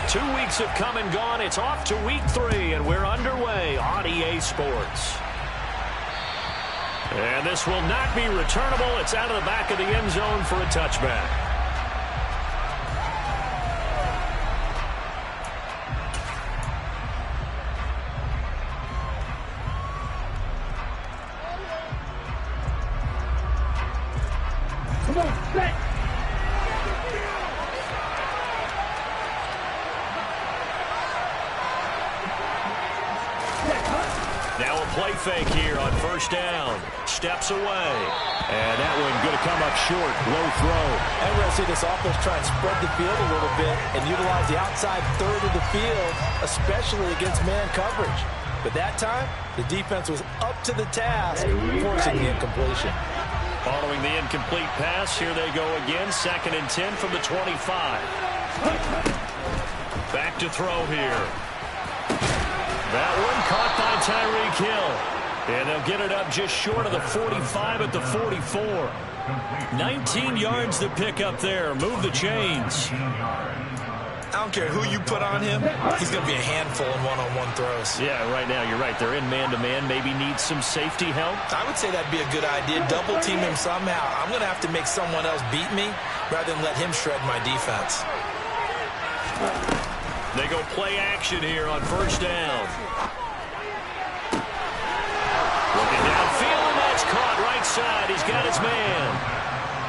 2 weeks have come and gone. It's off to week 3, and we're underway on EA Sports. And this will not be returnable. It's out of the back of the end zone for a touchback. Come on, set. Now a play fake here on first down. Steps away. And that one going to come up short. Low throw. And we're going to see this offense try and spread the field a little bit and utilize the outside third of the field, especially against man coverage. But that time, the defense was up to the task, forcing the incompletion. Following the incomplete pass, here they go again. 2nd and 10 from the 25. Back to throw here. That one caught by Tyreek Hill. And they'll get it up just short of the 45 at the 44. 19 yards to pick up there. Move the chains. I don't care who you put on him. He's going to be a handful in one-on-one throws. Yeah, right now you're right. They're in man-to-man. Maybe needs some safety help. I would say that'd be a good idea. Double team him somehow. I'm going to have to make someone else beat me rather than let him shred my defense. They go play action here on first down. Looking downfield, and that's caught right side. He's got his man.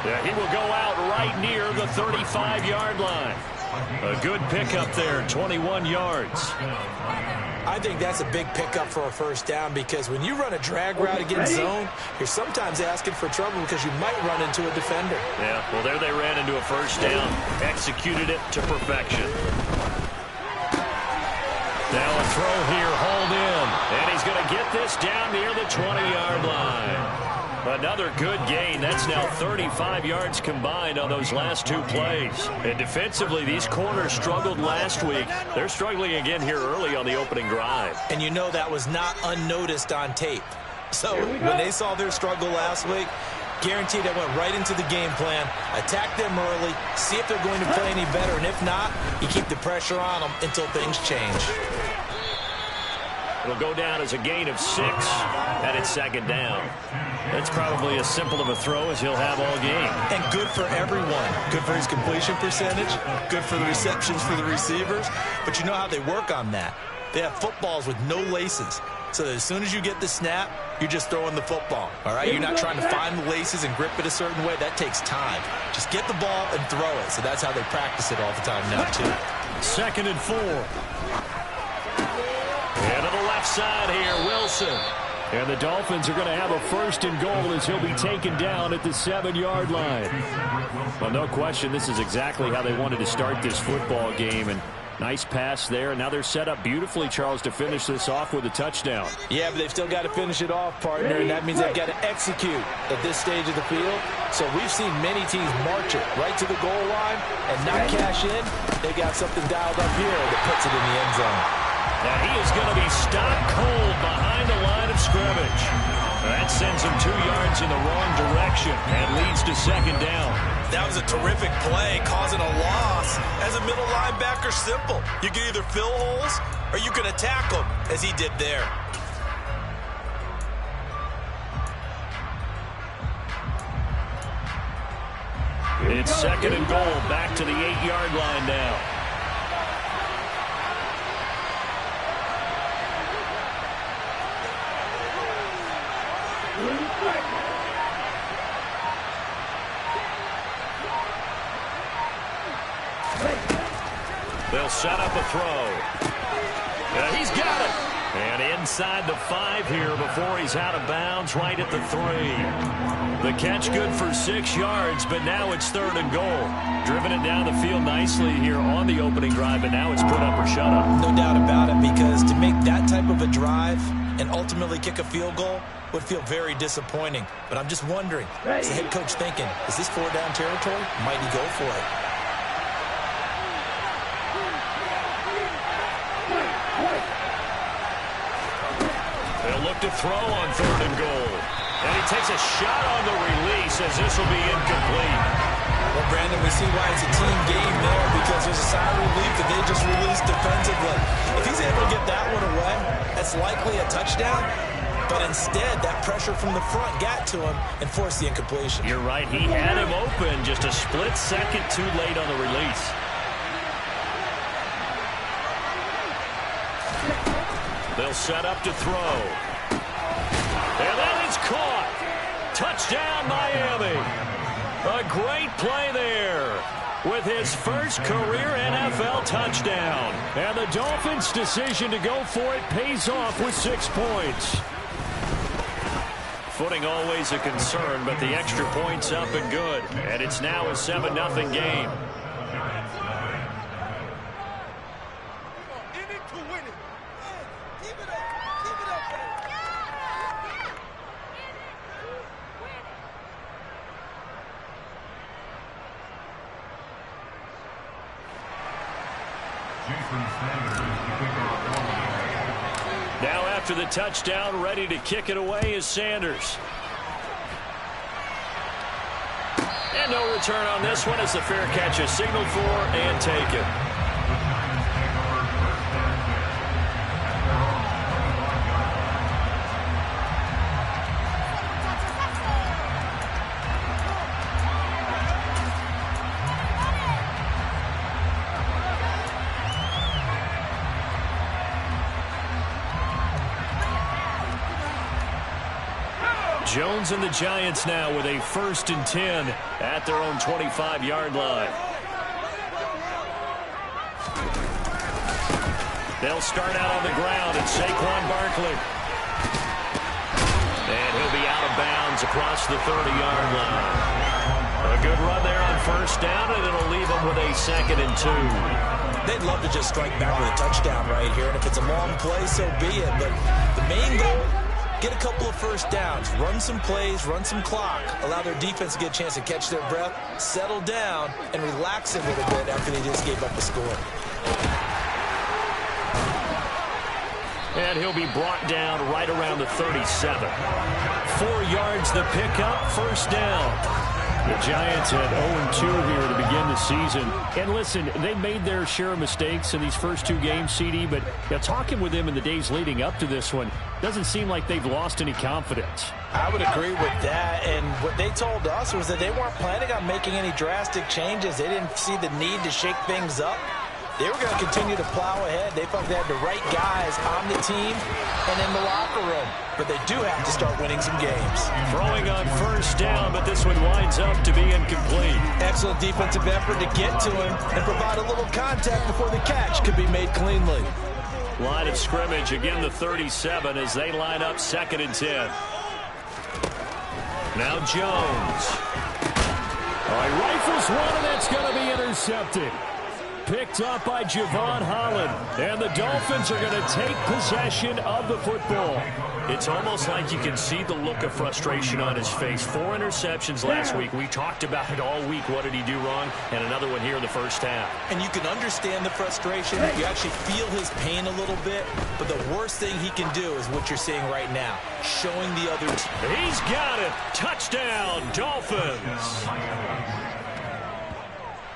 Yeah, he will go out right near the 35-yard line. A good pickup there, 21 yards. I think that's a big pickup for a first down because when you run a drag route against zone, you're sometimes asking for trouble because you might run into a defender. Yeah, well, there they ran into a first down. Executed it to perfection. Now a throw here, hauled in. And he's going to get this down near the 20-yard line. Another good gain. That's now 35 yards combined on those last 2 plays. And defensively, these corners struggled last week. They're struggling again here early on the opening drive. And you know that was not unnoticed on tape. So when they saw their struggle last week, guaranteed I went right into the game plan, attack them early, see if they're going to play any better, and if not, you keep the pressure on them until things change. It'll go down as a gain of 6, and it's 2nd down. That's probably as simple of a throw as he'll have all game. And good for everyone. Good for his completion percentage, good for the receptions for the receivers. But you know how they work on that. They have footballs with no laces. So that as soon as you get the snap, you're just throwing the football. All right, you're not trying to find the laces and grip it a certain way. That takes time. Just get the ball and throw it. So that's how they practice it all the time now, too. 2nd and 4. And to the left side here, Wilson. And the Dolphins are going to have a 1st and goal as he'll be taken down at the 7-yard line. Well, no question, this is exactly how they wanted to start this football game. And nice pass there. And now they're set up beautifully, Charles, to finish this off with a touchdown. Yeah, but they've still got to finish it off, partner, and that means they've got to execute at this stage of the field. So we've seen many teams march it right to the goal line and not cash in. They got something dialed up here that puts it in the end zone. Now he is going to be stopped cold behind the line of scrimmage. That sends him 2 yards in the wrong direction and leads to 2nd down. That was a terrific play, causing a loss. As a middle linebacker, simple. You can either fill holes or you can attack them, as he did there. It's 2nd and goal, back to the 8-yard line now. They'll set up a throw. He's got it. And inside the 5 here before he's out of bounds, right at the 3. The catch good for 6 yards, but now it's 3rd and goal. Driven it down the field nicely here on the opening drive, but now it's put up or shut up. No doubt about it, because to make that type of a drive and ultimately kick a field goal would feel very disappointing. But I'm just wondering, is the head coach thinking, is this 4-down territory? Might he go for it? They'll look to throw on 3rd and goal. And he takes a shot on the release as this will be incomplete. Well, Brandon, we see why it's a team game there because there's a sigh of relief that they just released defensively. If he's able to get that one away, that's likely a touchdown. But instead, that pressure from the front got to him and forced the incompletion. You're right. He had him open just a split second too late on the release. They'll set up to throw. And that is caught. Touchdown, Miami. A great play there with his first career NFL touchdown. And the Dolphins' decision to go for it pays off with 6 points. Footing always a concern, but the extra point's up and good. And it's now a 7-0 game. Now after the touchdown, ready to kick it away is Sanders. And no return on this one as the fair catch is signaled for and taken. Jones and the Giants now with a 1st and 10 at their own 25-yard line. They'll start out on the ground at Saquon Barkley. And he'll be out of bounds across the 30-yard line. A good run there on 1st down, and it'll leave them with a 2nd and 2. They'd love to just strike back with a touchdown right here, and if it's a long play, so be it. But the main goal, get a couple of 1st downs, run some plays, run some clock, allow their defense to get a chance to catch their breath, settle down, and relax a little bit after they just gave up a score. And he'll be brought down right around the 37. 4 yards the pickup, 1st down. The Giants had 0-2 here to begin the season. And listen, they made their share of mistakes in these first 2 games, CD, but talking with them in the days leading up to this one, doesn't seem like they've lost any confidence. I would agree with that, and what they told us was that they weren't planning on making any drastic changes. They didn't see the need to shake things up. They were going to continue to plow ahead. They felt they had the right guys on the team and in the locker room. But they do have to start winning some games. Throwing on 1st down, but this one winds up to be incomplete. Excellent defensive effort to get to him and provide a little contact before the catch could be made cleanly. Line of scrimmage, again the 37 as they line up 2nd and 10. Now Jones. All right, rifles one, and that's going to be intercepted. Picked up by Javon Holland. And the Dolphins are going to take possession of the football. It's almost like you can see the look of frustration on his face. 4 interceptions last week. We talked about it all week. What did he do wrong? And another one here in the 1st half. And you can understand the frustration. You actually feel his pain a little bit. But the worst thing he can do is what you're seeing right now. Showing the other team. He's got it. Touchdown, Dolphins.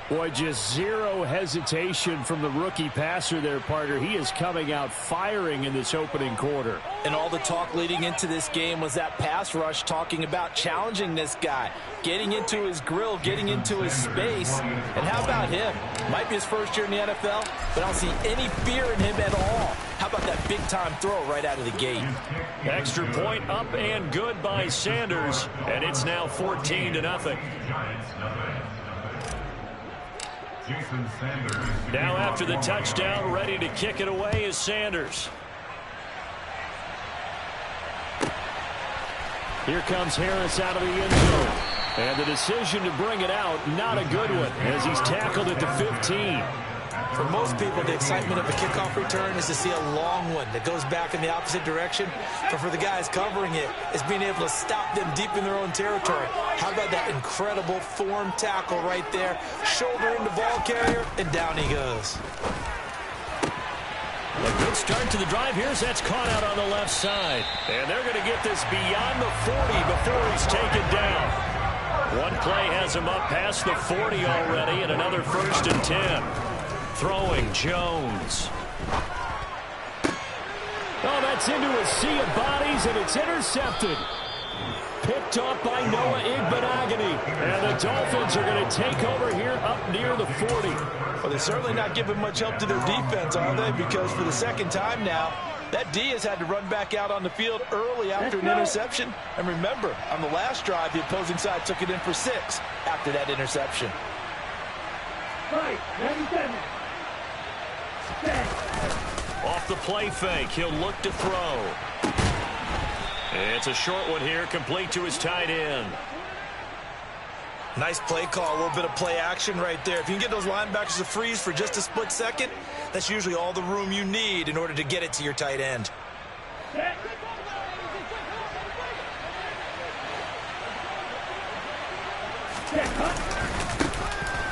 Boy, just zero hesitation from the rookie passer there, partner. He is coming out firing in this opening quarter. And all the talk leading into this game was that pass rush talking about challenging this guy, getting into his grill, getting into his space. And how about him? Might be his 1st year in the NFL, but I don't see any fear in him at all. How about that big-time throw right out of the gate? Extra point up and good by Sanders, and it's now 14-0. Now after the touchdown, ready to kick it away is Sanders. Here comes Harris out of the end zone. And the decision to bring it out, not a good one, as he's tackled at the 15. For most people, the excitement of a kickoff return is to see a long one that goes back in the opposite direction. But for the guys covering it, it's being able to stop them deep in their own territory. How about that incredible form tackle right there? Shoulder into ball carrier, and down he goes. A good start to the drive. Here's that's caught out on the left side. And they're going to get this beyond the 40 before he's taken down. One play has him up past the 40 already, and another 1st and 10. Throwing Jones. Oh, that's into a sea of bodies, and it's intercepted. Picked up by Noah Igbenogany. And the Dolphins are going to take over here up near the 40. Well, they're certainly not giving much help to their defense, are they? Because for the second time now, that D has had to run back out on the field early after an interception. And remember, on the last drive, the opposing side took it in for 6 after that interception. Right, 97. Off the play fake, he'll look to throw. It's a short one here, complete to his tight end. Nice play call, a little bit of play action right there. If you can get those linebackers to freeze for just a split second, that's usually all the room you need in order to get it to your tight end.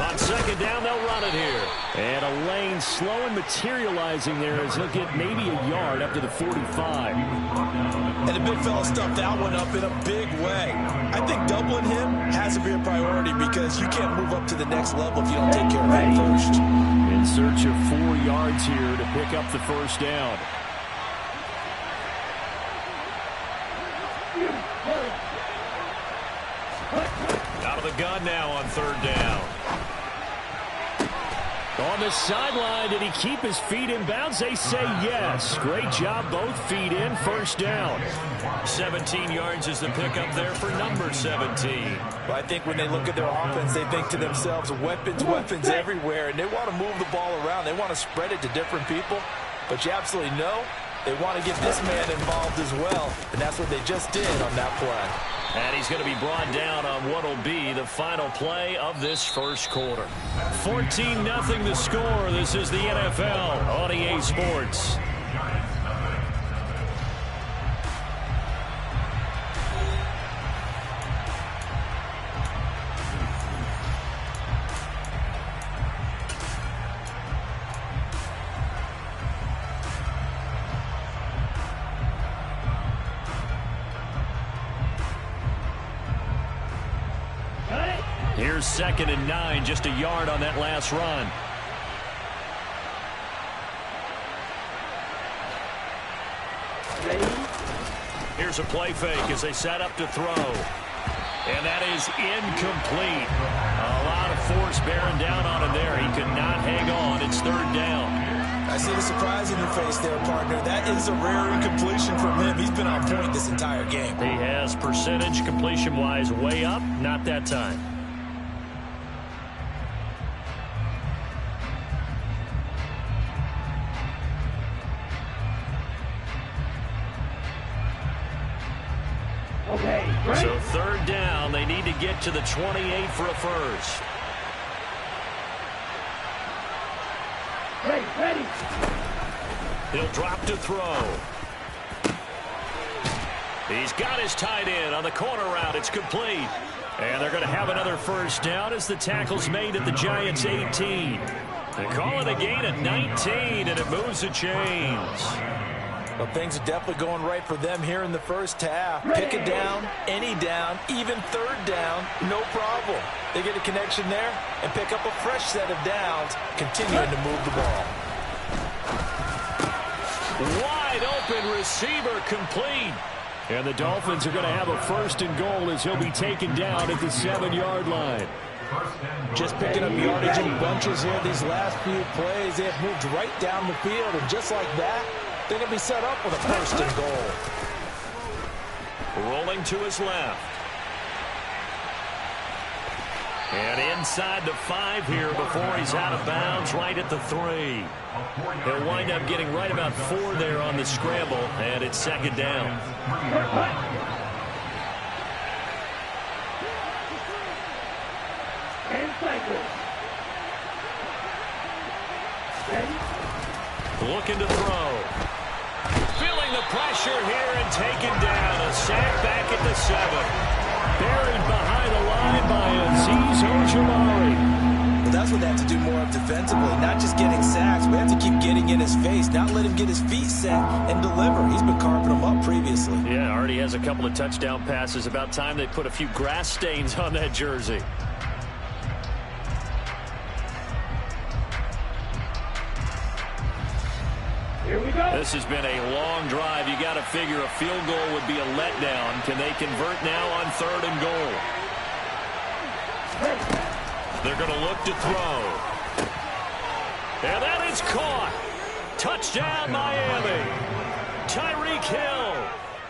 On second down, they'll run it here. And a lane slow and materializing there as he'll get maybe a yard up to the 45. And the big fella stuffed that one up in a big way. I think doubling him has to be a priority because you can't move up to the next level if you don't take care of him first. In search of 4 yards here to pick up the 1st down. Out of the gun now on 3rd down. On the sideline, did he keep his feet in bounds? They say yes. Great job, both feet in, 1st down. 17 yards is the pickup there for number 17. But I think when they look at their offense, they think to themselves, weapons, weapons everywhere, and they want to move the ball around. They want to spread it to different people. But you absolutely know they want to get this man involved as well, and that's what they just did on that play. And he's going to be brought down on what will be the final play of this 1st quarter. 14-0 the score. This is the NFL on EA Sports. Here's 2nd and 9, just a yard on that last run. Here's a play fake as they set up to throw. And that is incomplete. A lot of force bearing down on him there. He could not hang on. It's 3rd down. I see the surprise in your face there, partner. That is a rare incompletion from him. He's been on point this entire game. He has percentage completion-wise way up. Not that time. So 3rd down, they need to get to the 28 for a 1st. Ready. He'll drop to throw. He's got his tight end on the corner route. It's complete. And they're going to have another 1st down as the tackle's made at the Giants' 18. They call it a gain at 19, and it moves the chains. Well, things are definitely going right for them here in the 1st half. Pick a down, any down, even 3rd down, no problem. They get a connection there and pick up a fresh set of downs, continuing to move the ball. Wide open receiver complete. And the Dolphins are going to have a 1st and goal as he'll be taken down at the 7-yard line. Just picking up yardage in bunches here these last few plays. They have moved right down the field, and just like that, they're going to be set up with a 1st and goal. Rolling to his left. And inside the 5 here before he's out of bounds, right at the 3. He'll wind up getting right about 4 there on the scramble, and it's 2nd down. Looking to throw. Feeling the pressure here and taken down. A sack back at the 7. Buried behind the line by Azeez Ojulari. that's what they have to do more of defensively, not just getting sacks. We have to keep getting in his face, not let him get his feet set and deliver. He's been carving them up previously. Yeah, already has a couple of touchdown passes. About time they put a few grass stains on that jersey. Here we go. This has been a long drive. You got to figure a field goal would be a letdown. Can they convert now on 3rd and goal? They're going to look to throw. And that is caught. Touchdown, Miami. Tyreek Hill.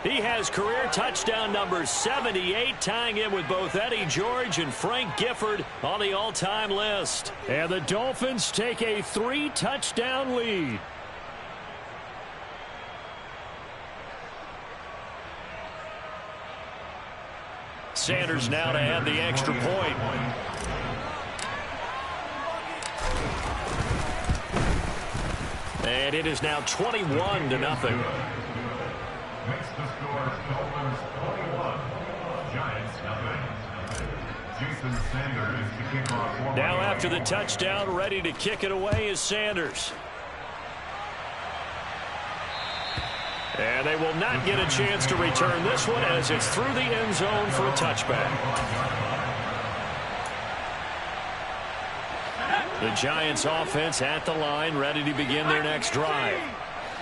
He has career touchdown number 78, tying him with both Eddie George and Frank Gifford on the all-time list. And the Dolphins take a 3-touchdown lead. Sanders now to add the extra point. And it is now 21-0. Makes the score Dolphins 21, Giants nothing. Jason Sanders to kick off. Now after the touchdown, ready to kick it away is Sanders. And they will not get a chance to return this one as it's through the end zone for a touchback. The Giants offense at the line, ready to begin their next drive.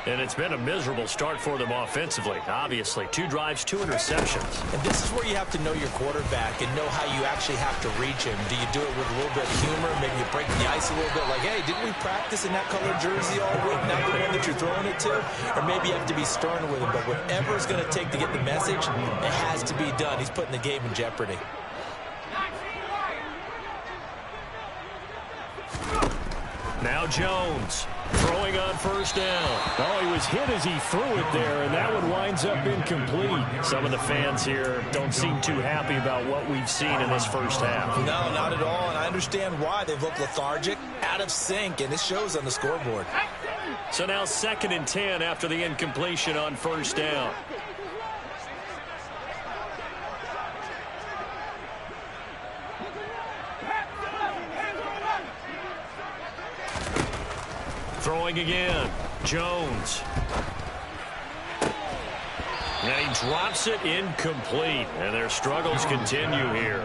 And it's been a miserable start for them offensively. Obviously, 2 drives, 2 interceptions. And this is where you have to know your quarterback and know how you actually have to reach him. Do you do it with a little bit of humor? Maybe you break the ice a little bit like, hey, didn't we practice in that colored jersey all week, not the one that you're throwing it to? Or maybe you have to be stern with him. But whatever it's going to take to get the message, it has to be done. He's putting the game in jeopardy. Now Jones throwing on 1st down. Oh, he was hit as he threw it there, and that one winds up incomplete. Some of the fans here don't seem too happy about what we've seen in this first half. No, not at all, and I understand why. They've looked lethargic, out of sync, and it shows on the scoreboard. So now 2nd and 10 after the incompletion on 1st down. Throwing again, Jones. And he drops it incomplete. And their struggles continue here.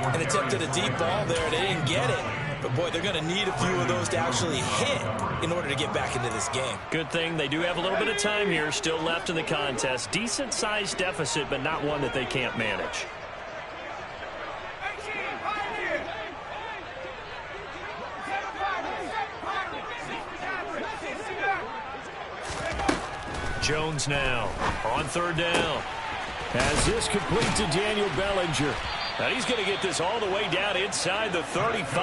And attempted a deep ball there. They didn't get it. But, boy, they're going to need a few of those to actually hit in order to get back into this game. Good thing they do have a little bit of time here still left in the contest. Decent-sized deficit, but not one that they can't manage. Jones now on 3rd down. As this complete to Daniel Bellinger. And he's going to get this all the way down inside the 35.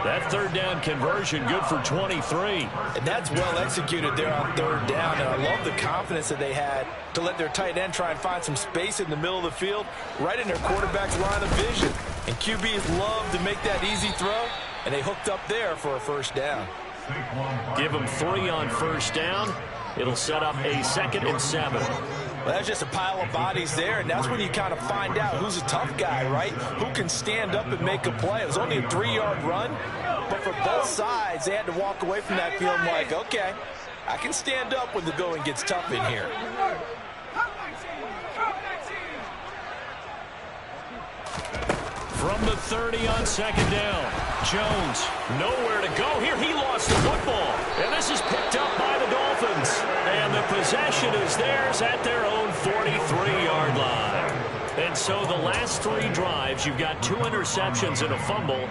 That 3rd down conversion good for 23. And that's well executed there on 3rd down. And I love the confidence that they had to let their tight end try and find some space in the middle of the field, right in their quarterback's line of vision. And QBs love to make that easy throw, and they hooked up there for a 1st down. Give them 3 on 1st down. It'll set up a 2nd and 7. Well, that's just a pile of bodies there, and that's when you kind of find out who's a tough guy, right? Who can stand up and make a play. It was only a 3-yard run, but for both sides, they had to walk away from that field like, okay, I can stand up when the going gets tough in here. From the 30 on 2nd down. Jones, nowhere to go here. He lost the football. And this is picked up by the Dolphins. And the possession is theirs at their own 43-yard line. And so the last 3 drives, you've got 2 interceptions and a fumble.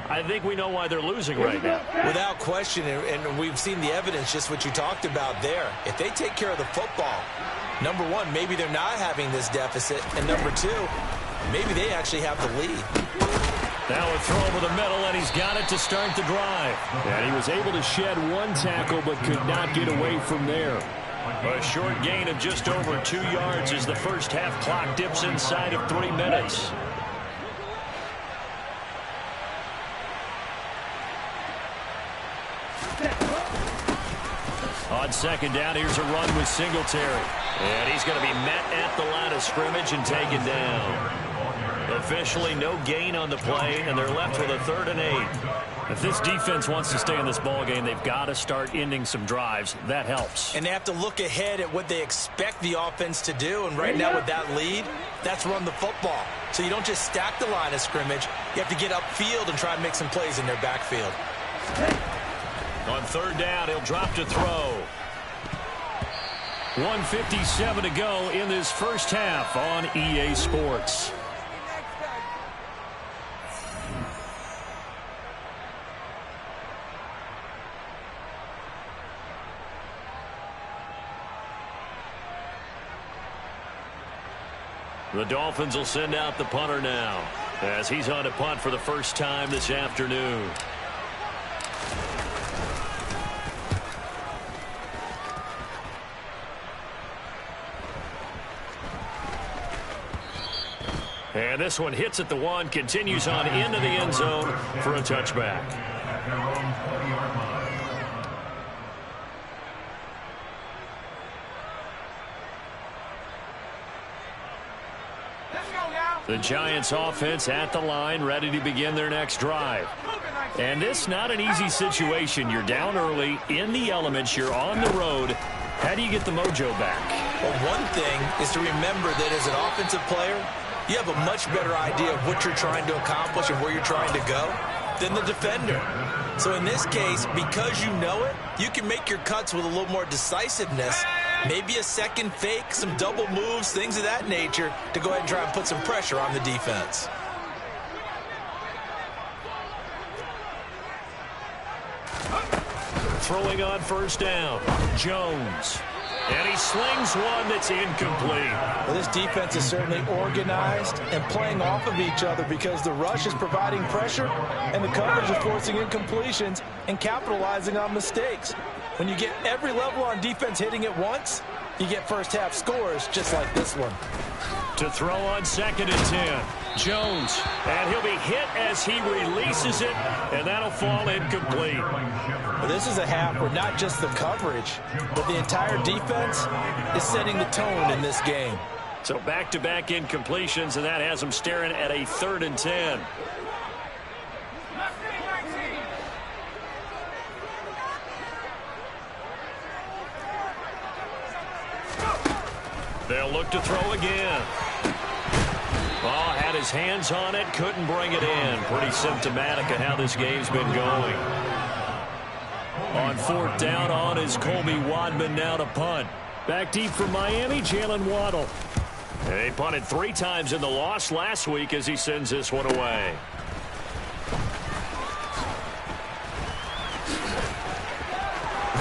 I think we know why they're losing right now. Without question, and we've seen the evidence, just what you talked about there. If they take care of the football, number 1, maybe they're not having this deficit. And number 2, maybe they actually have the lead. Now a throw over the middle, and he's got it to start the drive. And he was able to shed 1 tackle, but could not get away from there. A short gain of just over 2 yards as the first half clock dips inside of 3 minutes. On 2nd down, here's a run with Singletary. And he's going to be met at the line of scrimmage and taken down. The officially no gain on the play, and they're left with a 3rd and 8. If this defense wants to stay in this ballgame, they've got to start ending some drives. That helps. And they have to look ahead at what they expect the offense to do. And right now with that lead, that's run the football. So you don't just stack the line of scrimmage. You have to get upfield and try and make some plays in their backfield. On 3rd down, he'll drop to throw. 1:57 to go in this first half on EA Sports. The Dolphins will send out the punter now, as he's on a punt for the first time this afternoon. And this one hits at the 1, continues on into the end zone for a touchback. The Giants offense at the line, ready to begin their next drive. And this not an easy situation. You're down early, in the elements, you're on the road. How do you get the mojo back? Well, one thing is to remember that as an offensive player, you have a much better idea of what you're trying to accomplish and where you're trying to go than the defender. So in this case, because you know it, you can make your cuts with a little more decisiveness. Maybe a second fake, some double moves, things of that nature to go ahead and try and put some pressure on the defense. Throwing on 1st down, Jones. And he slings one that's incomplete. Well, this defense is certainly organized and playing off of each other because the rush is providing pressure and the coverage is forcing incompletions and capitalizing on mistakes. When you get every level on defense hitting at once, you get first half scores just like this one. To throw on 2nd and 10, Jones. And he'll be hit as he releases it, and that'll fall incomplete. Well, this is a half where not just the coverage, but the entire defense is setting the tone in this game. So back-to-back incompletions, and that has them staring at a 3rd and 10. They'll look to throw again. Oh, had his hands on it, couldn't bring it in. Pretty symptomatic of how this game's been going. On 4th down, on is Colby Wadman now to punt. Back deep for Miami, Jalen Waddle. And he punted 3 times in the loss last week as he sends this one away.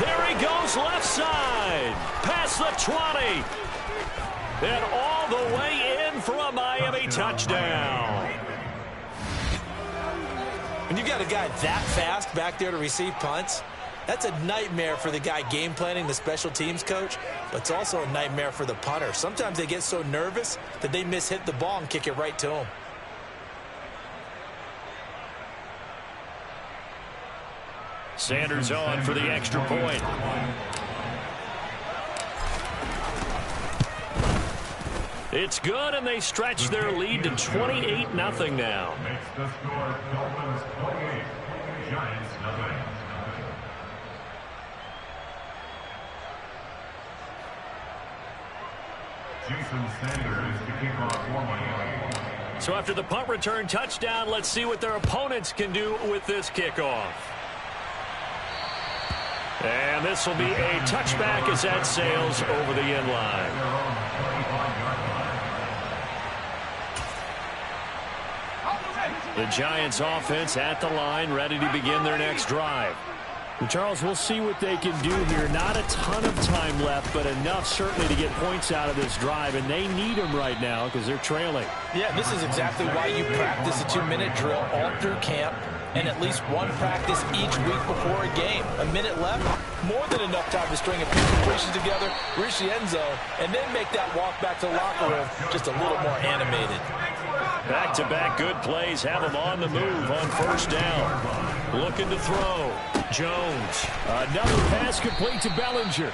There he goes, left side. Past the 20. And all the way in for a Miami touchdown. When you've got a guy that fast back there to receive punts, that's a nightmare for the guy game planning, the special teams coach, but it's also a nightmare for the punter. Sometimes they get so nervous that they hit the ball and kick it right to him. Sanders on for the extra point. It's good, and they stretch their lead to 28-0 now. Makes the score Dolphins 28, Giants nothing. Jason Sanders to kick off for Miami. So after the punt return touchdown, let's see what their opponents can do with this kickoff. And this will be a touchback as that sails over the end line. The Giants offense at the line, ready to begin their next drive. And Charles, we'll see what they can do here. Not a ton of time left, but enough certainly to get points out of this drive, and they need them right now because they're trailing. Yeah, this is exactly why you practice a 2-minute drill all through camp and at least one practice each week before a game. A minute left, more than enough time to string a few completions together, reach the end zone, and then make that walk back to the locker room just a little more animated. Back-to-back good plays have him on the move on 1st down. Looking to throw. Jones. Another pass complete to Bellinger.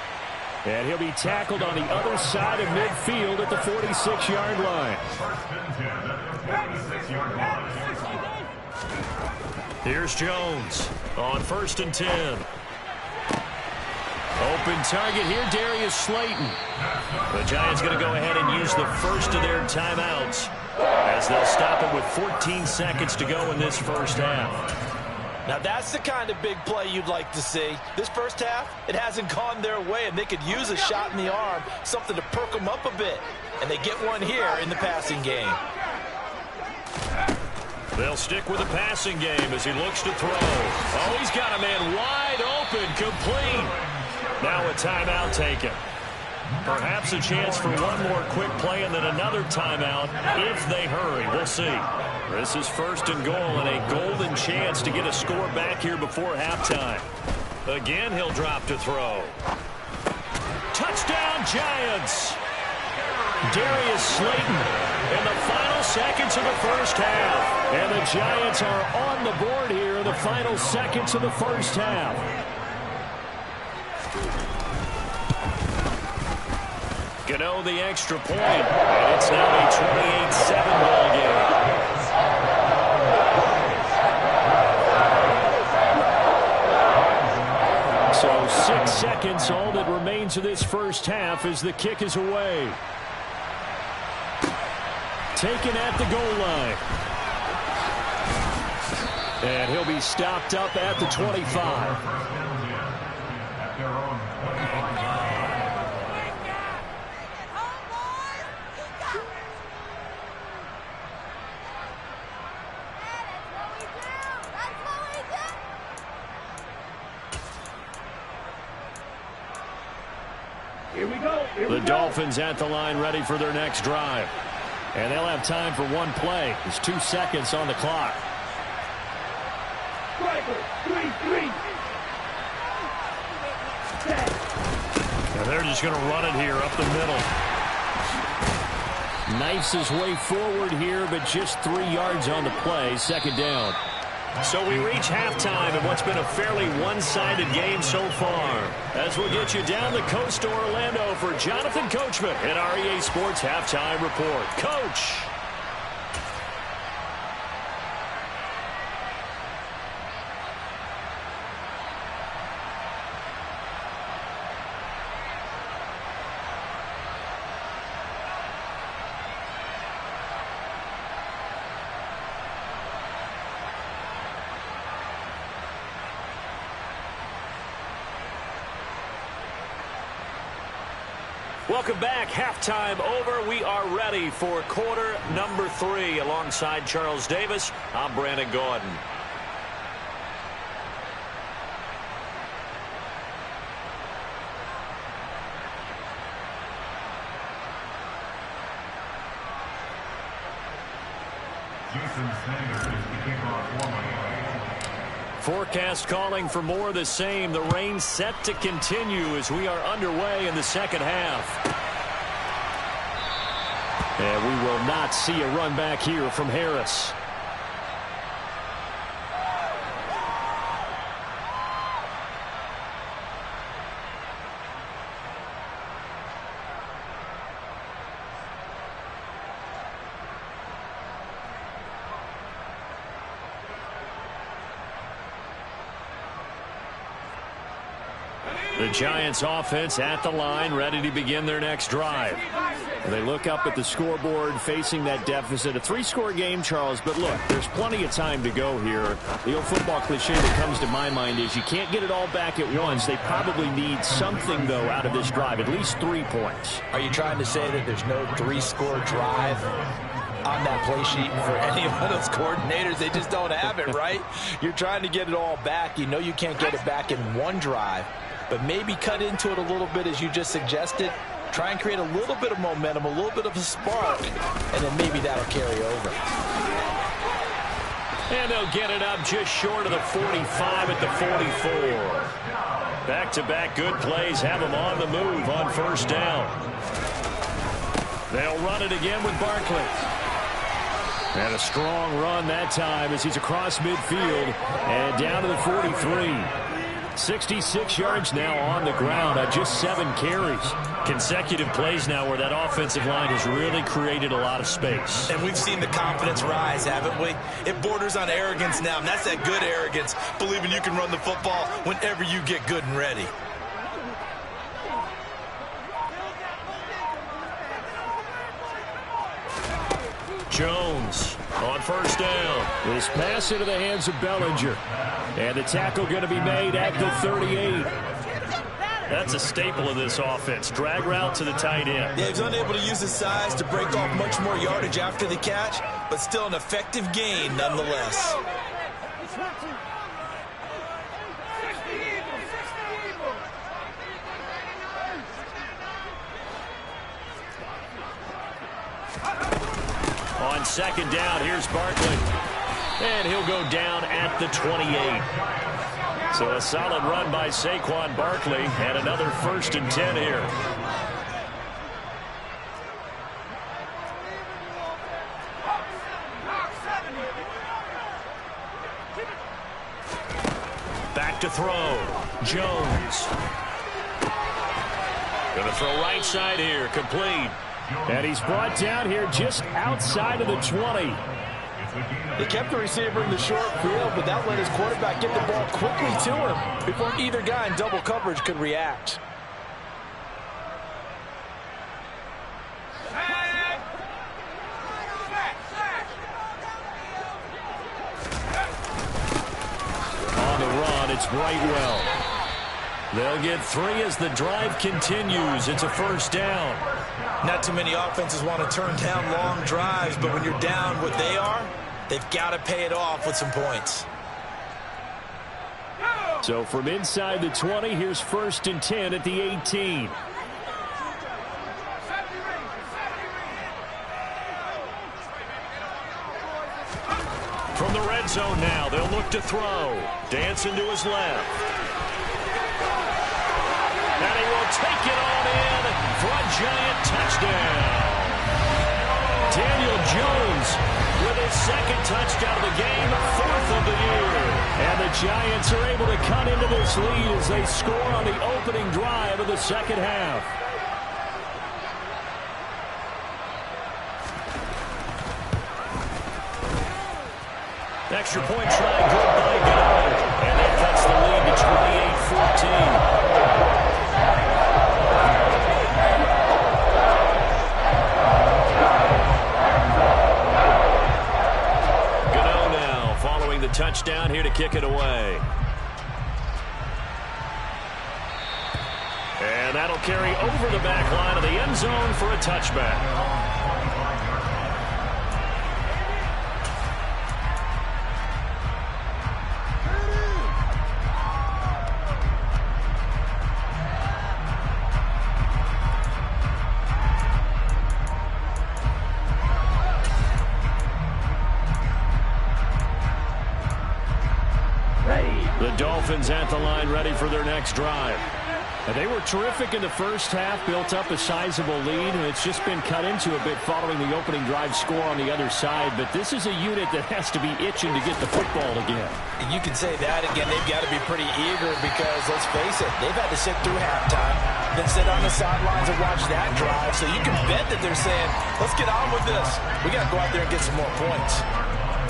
And he'll be tackled on the other side of midfield at the 46-yard line. 1st and 10 at the 46 6-yard line. Here's Jones on 1st and 10. Open target here, Darius Slayton. The Giants going to go ahead and use the first of their timeouts as they'll stop it with 14 seconds to go in this first half. Now that's the kind of big play you'd like to see. This first half, it hasn't gone their way, and they could use a shot in the arm, something to perk them up a bit. And they get one here in the passing game. They'll stick with the passing game as he looks to throw. Oh, he's got a man wide open, complete. Now a timeout taken. Perhaps a chance for one more quick play and then another timeout if they hurry. We'll see. This is 1st and goal and a golden chance to get a score back here before halftime. Again, he'll drop to throw. Touchdown, Giants! Darius Slayton in the final seconds of the first half. And the Giants are on the board here in the final seconds of the first half. Gano the extra point, and it's now a 28-7 ball game. So 6 seconds, all that remains of this first half as the kick is away. Taken at the goal line. And he'll be stopped up at the 25. At their own 25. Here we go. The Dolphins at the line ready for their next drive. And they'll have time for one play. There's 2 seconds on the clock. Striker, 3-3. And they're just going to run it here up the middle. Knifes his way forward here, but just 3 yards on the play. 2nd down. So we reach halftime in what's been a fairly one-sided game so far. As we'll get you down the coast to Orlando for Jonathan Coachman at our EA Sports Halftime Report. Coach! Welcome back. Halftime over. We are ready for quarter number 3. Alongside Charles Davis, I'm Brandon Gordon. Jason Sanders is the kickoff for Miami. Forecast calling for more of the same. The rain set to continue as we are underway in the second half. And we will not see a run back here from Harris. The Giants offense at the line, ready to begin their next drive. They look up at the scoreboard, facing that deficit. A 3-score game, Charles, but look, there's plenty of time to go here. The old football cliche that comes to my mind is you can't get it all back at once. They probably need something, though, out of this drive, at least 3 points. Are you trying to say that there's no 3-score drive on that play sheet for any of those coordinators? They just don't have it, right? You're trying to get it all back. You know you can't get it back in one drive, but maybe cut into it a little bit as you just suggested. Try and create a little bit of momentum, a little bit of a spark, and then maybe that'll carry over. And they'll get it up just short of the 45 at the 44. Back-to-back good plays have them on the move on first down. They'll run it again with Barkley. And a strong run that time as he's across midfield and down to the 43. 66 yards now on the ground on just 7 carries. Consecutive plays now where that offensive line has really created a lot of space. And we've seen the confidence rise, haven't we? It borders on arrogance now, and that's that good arrogance, believing you can run the football whenever you get good and ready. Jones on first down. This pass into the hands of Bellinger. And the tackle going to be made at the 38. That's a staple of this offense. Drag route to the tight end. Yeah, he's unable to use his size to break off much more yardage after the catch, but still an effective gain nonetheless. On second down, here's Barkley. And he'll go down at the 28. So a solid run by Saquon Barkley and another 1st and 10 here. Back to throw. Jones. Going to throw right side here. Complete. And he's brought down here just outside of the 20. They kept the receiver in the short field, but that let his quarterback get the ball quickly to him before either guy in double coverage could react. On the run, it's Brightwell. They'll get 3 as the drive continues. It's a 1st down. Not too many offenses want to turn down long drives, but when you're down what they are, they've got to pay it off with some points. So from inside the 20, here's 1st and 10 at the 18. From the red zone now, they'll look to throw. Dancing to his left. And he will take it on in for a giant touchdown. Daniel Jones with his 2nd touchdown of the game, 4th of the year. And the Giants are able to cut into this lead as they score on the opening drive of the 2nd half. Extra point try, good by Goddard. And that cuts the lead to 28-14. The touchdown here to kick it away. And that'll carry over the back line of the end zone for a touchback. The Dolphins at the line, ready for their next drive. And they were terrific in the first half, built up a sizable lead, and it's just been cut into a bit following the opening drive score on the other side. But this is a unit that has to be itching to get the football again. And you can say that again. They've got to be pretty eager because, let's face it, they've had to sit through halftime, then sit on the sidelines and watch that drive. So you can bet that they're saying, let's get on with this. We got to go out there and get some more points.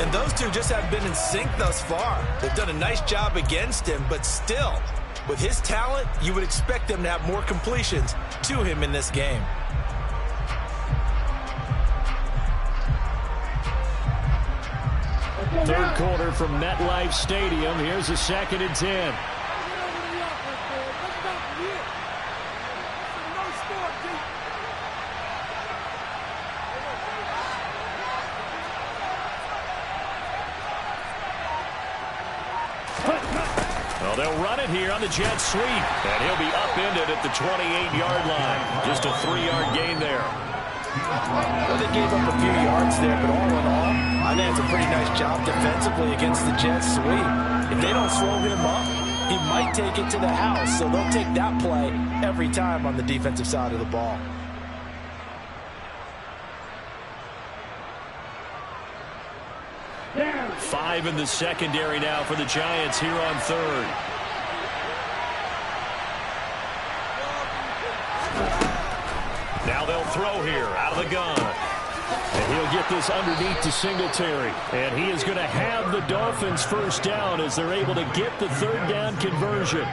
And those two just haven't been in sync thus far. They've done a nice job against him, but still, with his talent, you would expect them to have more completions to him in this game. Third quarter from MetLife Stadium. Here's a 2nd and 10. Well, they'll run it here on the jet sweep. And he'll be upended at the 28-yard line. Just a 3-yard gain there. Well, they gave up a few yards there, but all in all, I think it's a pretty nice job defensively against the jet sweep. If they don't slow him up, he might take it to the house. So they'll take that play every time on the defensive side of the ball. Five in the secondary now for the Giants here on 3rd. throw here out of the gun. And he'll get this underneath to Singletary. And he is going to have the Dolphins first down as they're able to get the third down conversion.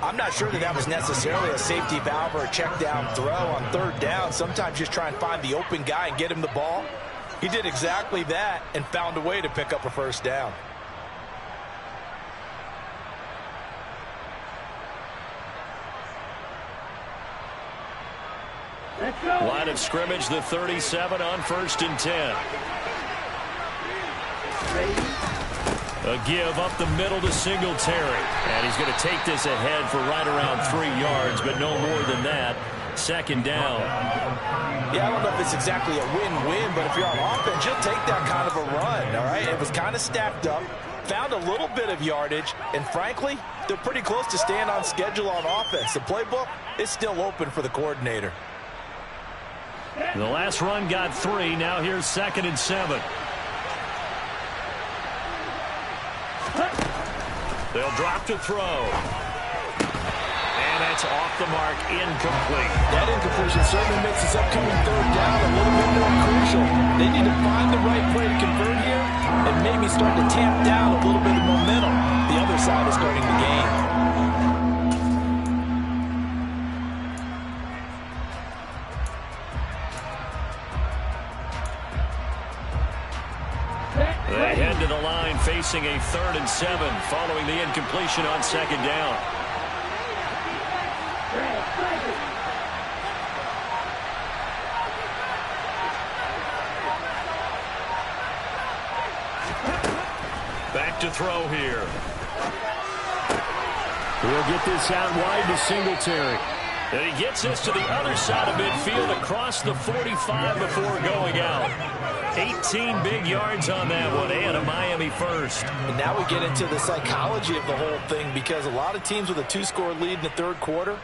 I'm not sure that was necessarily a safety valve or a check down throw on third down. Sometimes just try and find the open guy and get him the ball. He did exactly that and found a way to pick up a first down. Line of scrimmage, the 37 on 1st and 10. A give up the middle to Singletary. And he's going to take this ahead for right around 3 yards, but no more than that. 2nd down. Yeah, I don't know if it's exactly a win-win, but if you're on offense, you'll take that kind of a run, all right? It was kind of stacked up, found a little bit of yardage, and frankly, they're pretty close to staying on schedule on offense. The playbook is still open for the coordinator. The last run got 3. Now here's 2nd and 7. They'll drop to throw. And that's off the mark, incomplete. That incompletion certainly makes this upcoming third down a little bit more crucial. They need to find the right play to convert here and maybe start to tamp down a little bit of momentum. The other side is starting the game. They head to the line facing a 3rd and 7 following the incompletion on 2nd down. Back to throw here. We'll get this out wide to Singletary. And he gets this to the other side of midfield across the 45 before going out. 18 big yards on that one, and a Miami first. And now we get into the psychology of the whole thing, because a lot of teams with a 2-score lead in the third quarter,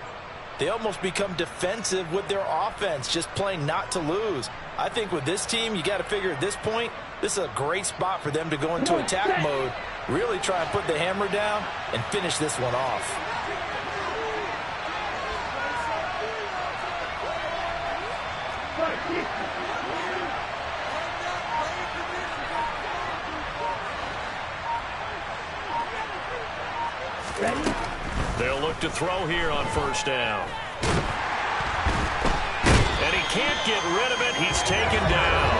they almost become defensive with their offense, just playing not to lose. I think with this team, you got to figure at this point, this is a great spot for them to go into attack mode, really try and put the hammer down and finish this one off. They'll look to throw here on 1st down. And he can't get rid of it. He's taken down.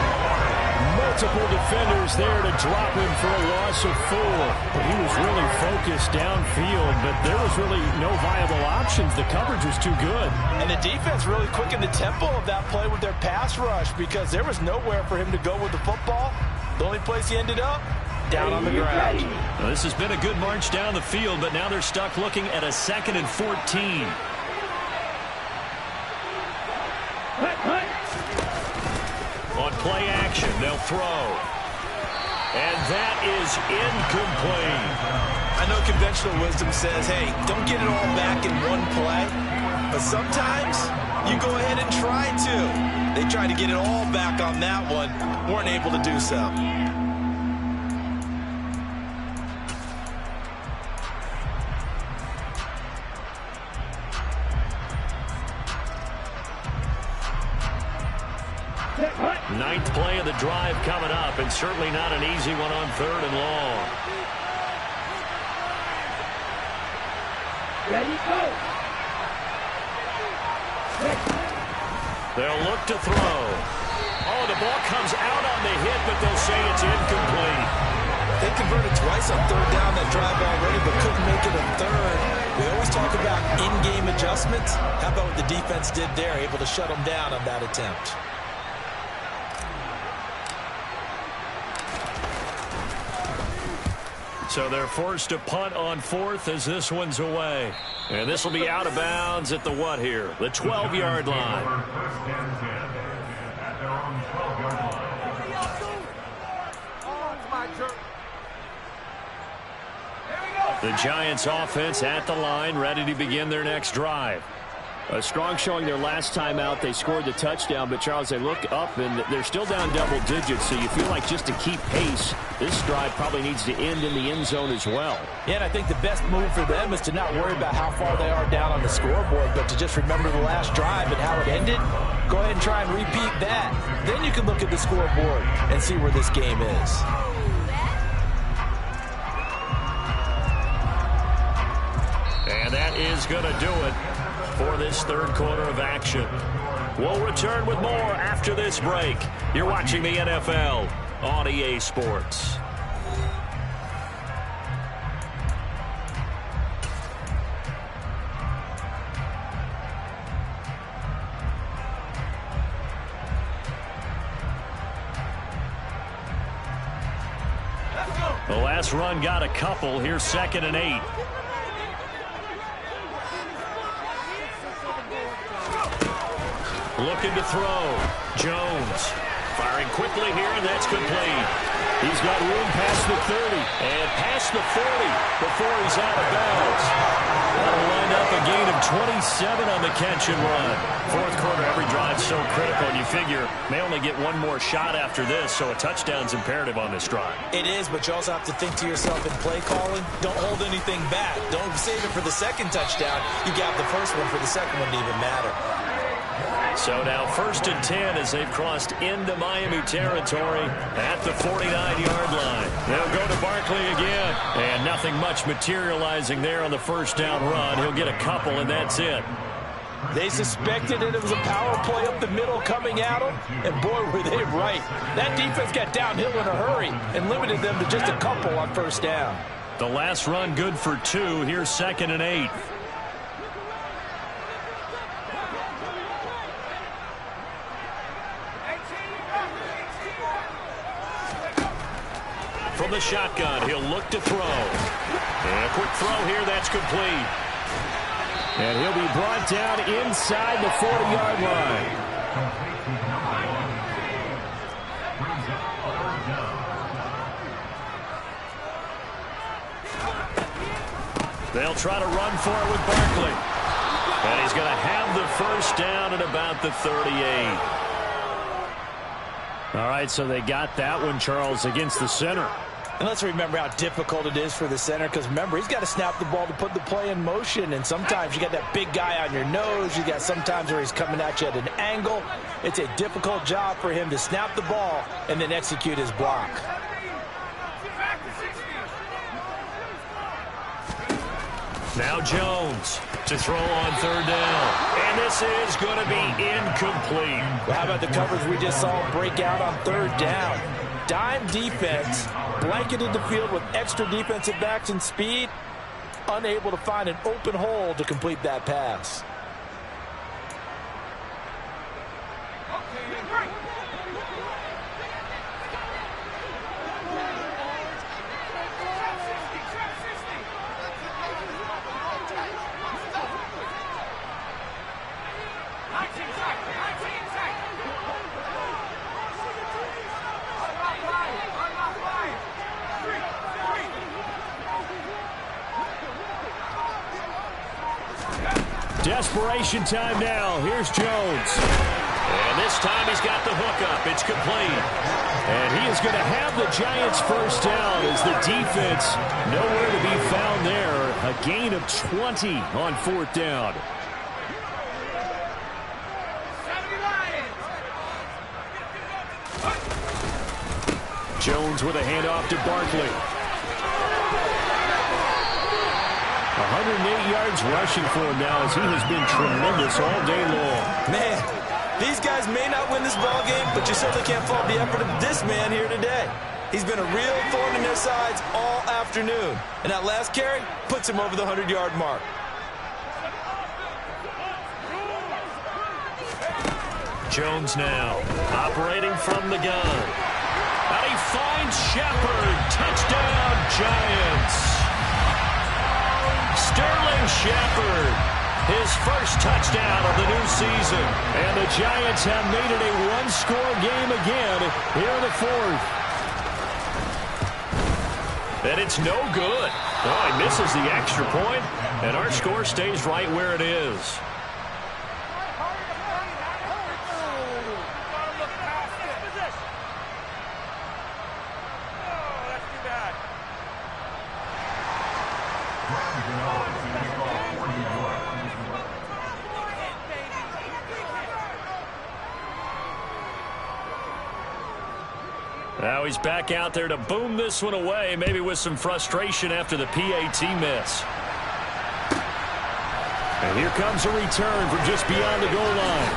Multiple defenders there to drop him for a loss of 4. But he was really focused downfield, but there was really no viable options. The coverage was too good. And the defense really quickened the tempo of that play with their pass rush, because there was nowhere for him to go with the football. The only place he ended up, down on the ground. Well, this has been a good march down the field, but now they're stuck looking at a 2nd and 14. On play action, they'll throw. And that is incomplete. I know conventional wisdom says, hey, don't get it all back in one play. But sometimes you go ahead and try to. They tried to get it all back on that one. Weren't able to do so. Ninth play of the drive coming up, and certainly not an easy one on 3rd and long. Ready, go. They'll look to throw. Oh, the ball comes out on the hit, but they'll say it's incomplete. They converted twice on 3rd down that drive already, but couldn't make it a 3rd. We always talk about in-game adjustments. How about what the defense did there, able to shut them down on that attempt? So they're forced to punt on 4th as this one's away. And this will be out of bounds at the what here? The 12-yard line. At their own 12-yard line. The Giants offense at the line, ready to begin their next drive. A strong showing their last time out. They scored the touchdown, but, Charles, they look up, and they're still down double digits, so you feel like just to keep pace, this drive probably needs to end in the end zone as well. Yeah, and I think the best move for them is to not worry about how far they are down on the scoreboard, but to just remember the last drive and how it ended. Go ahead and try and repeat that. Then you can look at the scoreboard and see where this game is. And that is going to do it for this third quarter of action. We'll return with more after this break. You're watching the NFL on EA Sports. The last run got a couple. Here's 2nd and 8. Looking to throw. Jones firing quickly here, and that's complete. He's got room past the 30 and past the 40 before he's out of bounds. That'll wind up a gain of 27 on the catch and run. Fourth quarter, every drive so critical, and you figure may only get one more shot after this, so a touchdown's imperative on this drive. It is, but you also have to think to yourself in play calling, don't hold anything back. Don't save it for the second touchdown. You got the first one for the second one to even matter. So now 1st and 10 as they've crossed into Miami territory at the 49-yard line. They'll go to Barkley again. And nothing much materializing there on the first down run. He'll get a couple, and that's it. They suspected it was a power play up the middle coming at them, and boy, were they right. That defense got downhill in a hurry and limited them to just a couple on first down. The last run good for 2. Here's 2nd and 8. From the shotgun, he'll look to throw. And a quick throw here, that's complete. And he'll be brought down inside the 40-yard line. They'll try to run for it with Barkley. And he's going to have the first down at about the 38. All right, so they got that one, Charles, against the center. And let's remember how difficult it is for the center, because remember, he's got to snap the ball to put the play in motion, and sometimes you got that big guy on your nose. You got sometimes where he's coming at you at an angle. It's a difficult job for him to snap the ball and then execute his block. Now Jones to throw on 3rd down. And this is going to be incomplete. Well, how about the coverage we just saw break out on 3rd down? Dime defense, blanketed the field with extra defensive backs and speed, unable to find an open hole to complete that pass. Desperation time now. Here's Jones. And this time he's got the hookup. It's complete. And he is going to have the Giants first down as the defense nowhere to be found there. A gain of 20 on 4th down. Jones with a handoff to Barkley. 108 yards rushing for him now as he has been tremendous all day long. Man, these guys may not win this ball game, but you certainly can't fault the effort of this man here today. He's been a real thorn in their sides all afternoon. And that last carry puts him over the 100-yard mark. Jones now operating from the gun. And he finds Shepard. Touchdown, Giants. Sterling Shepard, his first touchdown of the new season. And the Giants have made it a one-score game again here in the 4th. And it's no good. Oh, he misses the extra point, and our score stays right where it is. Now he's back out there to boom this one away, maybe with some frustration after the PAT miss. And here comes a return from just beyond the goal line.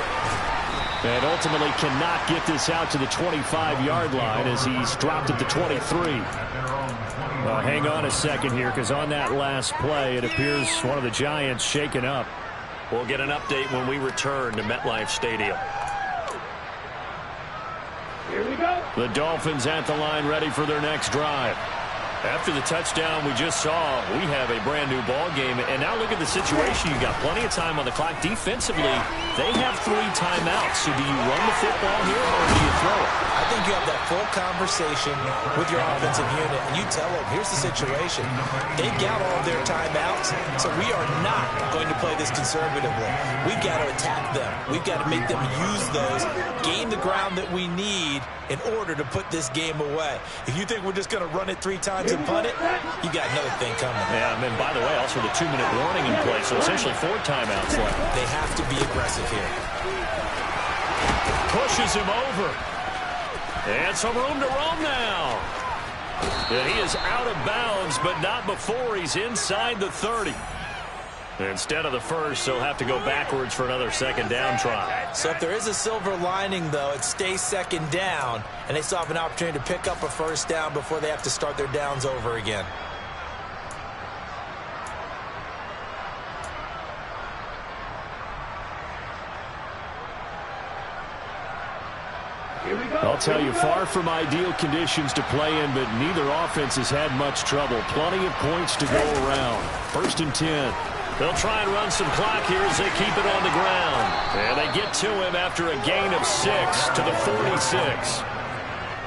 And ultimately cannot get this out to the 25-yard line as he's dropped at the 23. Hang on a second here, because on that last play, it appears one of the Giants shaken up. We'll get an update when we return to MetLife Stadium. Here we go. The Dolphins at the line, ready for their next drive. After the touchdown we just saw, we have a brand-new ball game. And now look at the situation. You got plenty of time on the clock. Defensively, they have 3 timeouts. So do you run the football here or do you throw it? I think you have that full conversation with your offensive unit, and you tell them, here's the situation. They got all of their timeouts, so we are not going to play this conservatively. We've got to attack them. We've got to make them use those, gain the ground that we need in order to put this game away. If you think we're just going to run it 3 times and punt it, you got another thing coming. Yeah, and then, by the way, also the 2-minute warning in place, so essentially 4 timeouts left. They have to be aggressive here. Pushes him over. And some room to roam now. And he is out of bounds, but not before he's inside the 30. Instead of the first, he'll have to go backwards for another second down try. So if there is a silver lining, though, it stays second down, and they still have an opportunity to pick up a first down before they have to start their downs over again. I'll tell you, far from ideal conditions to play in, but neither offense has had much trouble. Plenty of points to go around. 1st and 10. They'll try and run some clock here as they keep it on the ground. And they get to him after a gain of 6 to the 46.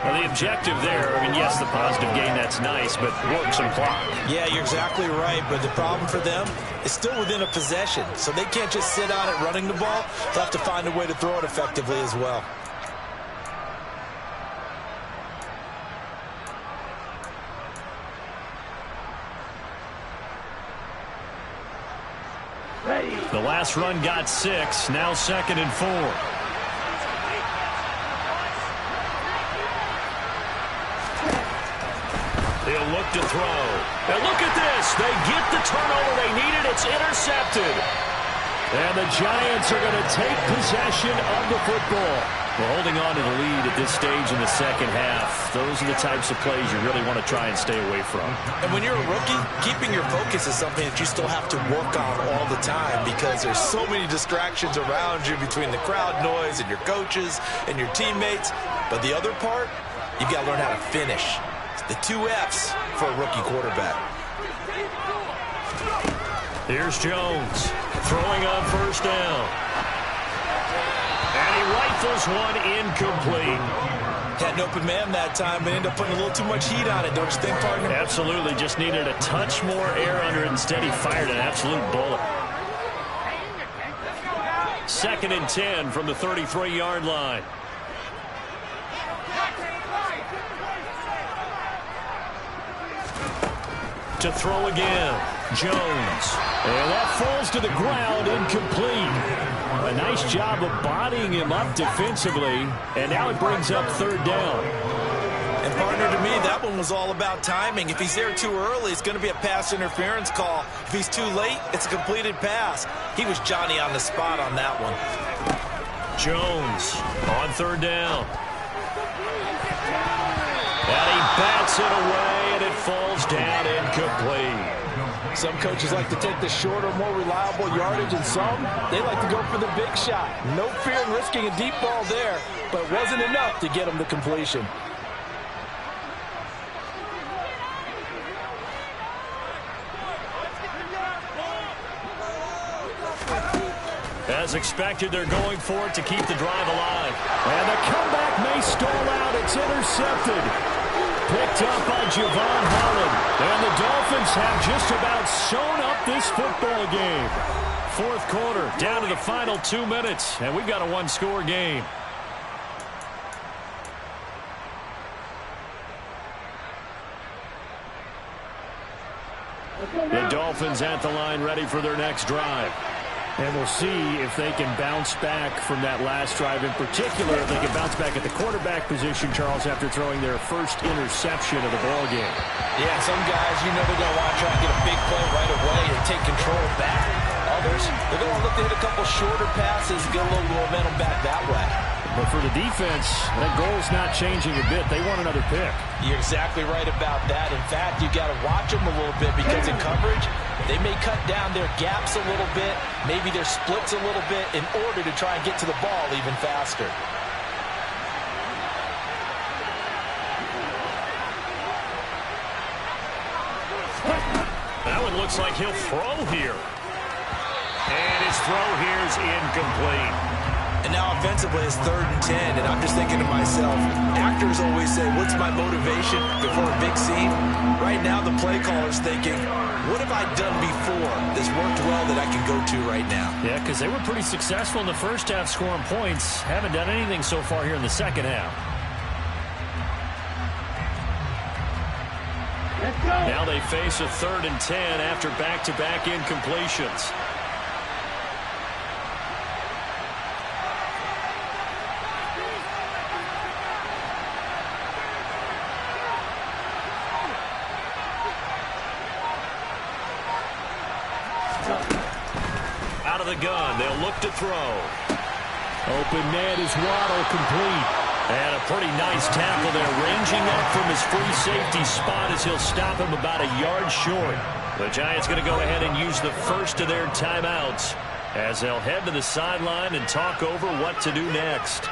Well, the objective there, I mean, yes, the positive gain, that's nice, but work some clock. Yeah, you're exactly right, but the problem for them is still within a possession. So they can't just sit on it running the ball. They'll have to find a way to throw it effectively as well. The last run got 6, now 2nd and 4. He'll look to throw. And look at this. They get the turnover they needed. It's intercepted. And the Giants are going to take possession of the football. We're holding on to the lead at this stage in the second half. Those are the types of plays you really want to try and stay away from. And when you're a rookie, keeping your focus is something that you still have to work on all the time because there's so many distractions around you between the crowd noise and your coaches and your teammates. But the other part, you've got to learn how to finish. It's the 2 F's for a rookie quarterback. Here's Jones throwing on 1st down. And he rifles one incomplete. Had an open man that time, but ended up putting a little too much heat on it, don't you think, partner? Absolutely. Just needed a touch more air under it. Instead, he fired an absolute bullet. 2nd and 10 from the 33-yard line. To throw again. Jones. And that falls to the ground, incomplete. A nice job of bodying him up defensively. And now it brings up 3rd down. And partner, to me, that one was all about timing. If he's there too early, it's going to be a pass interference call. If he's too late, it's a completed pass. He was Johnny on the spot on that one. Jones on 3rd down. And he bats it away, and it falls down incomplete. Some coaches like to take the shorter, more reliable yardage, and some, they like to go for the big shot. No fear in risking a deep ball there, but it wasn't enough to get him to completion. As expected, they're going for it to keep the drive alive. And the comeback may stall out. It's intercepted. Picked up by Javon Holland. And the Dolphins have just about sewn up this football game. 4th quarter, down to the final 2 minutes. And we've got a 1-score game. The Dolphins at the line ready for their next drive. And we'll see if they can bounce back from that last drive. In particular, if they can bounce back at the quarterback position, Charles, after throwing their first interception of the ball game. Yeah, some guys, they're going to want to try and get a big play right away and take control back. Others, they're going to look to hit a couple shorter passes, get a little momentum back that way. But for the defense, that goal's not changing a bit. They want another pick. You're exactly right about that. In fact, you got to watch them a little bit because in coverage, they may cut down their gaps a little bit, maybe their splits a little bit in order to try and get to the ball even faster. That one looks like he'll throw here. And his throw here is incomplete. And now offensively it's 3rd and 10, and I'm just thinking to myself, actors always say, what's my motivation before a big scene? Right now the play caller's thinking, what have I done before that's worked well that I can go to right now? Yeah, because they were pretty successful in the first half scoring points. Haven't done anything so far here in the second half. Let's go. Now they face a 3rd and 10 after back-to-back incompletions. Out of the gun, they'll look to throw. Open man is Waddle, complete. And a pretty nice tackle there, ranging up from his free safety spot as he'll stop him about a yard short. The Giants going to go ahead and use the first of their timeouts as they'll head to the sideline and talk over what to do next.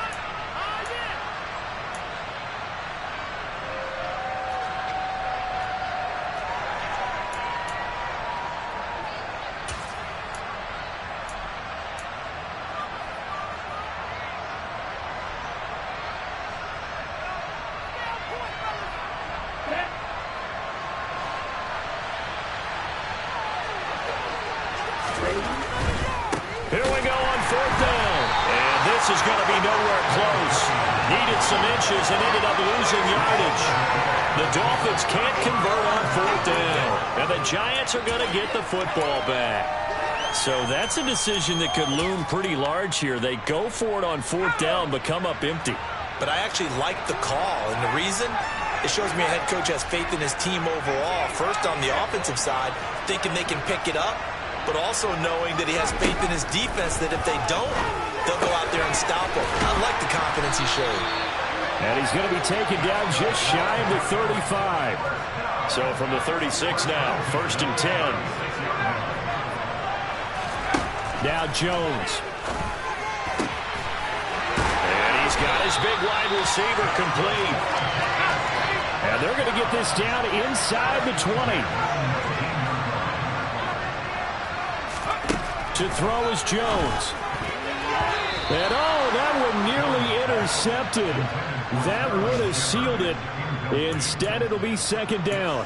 Here we go on 4th down. And this is going to be nowhere close. Needed some inches and ended up losing yardage. The Dolphins can't convert on 4th down. And the Giants are going to get the football back. So that's a decision that could loom pretty large here. They go for it on 4th down, but come up empty. But I actually like the call, and the reason? It shows me a head coach has faith in his team overall. First on the offensive side, thinking they can pick it up, but also knowing that he has faith in his defense that if they don't, they'll go out there and stop him. I like the confidence he showed. And he's going to be taken down just shy of the 35. So from the 36 now, 1st and 10. Now Jones. And he's got his big wide receiver complete. And they're going to get this down inside the 20. To throw is Jones. And that one nearly intercepted. That would have sealed it. Instead, it'll be 2nd down.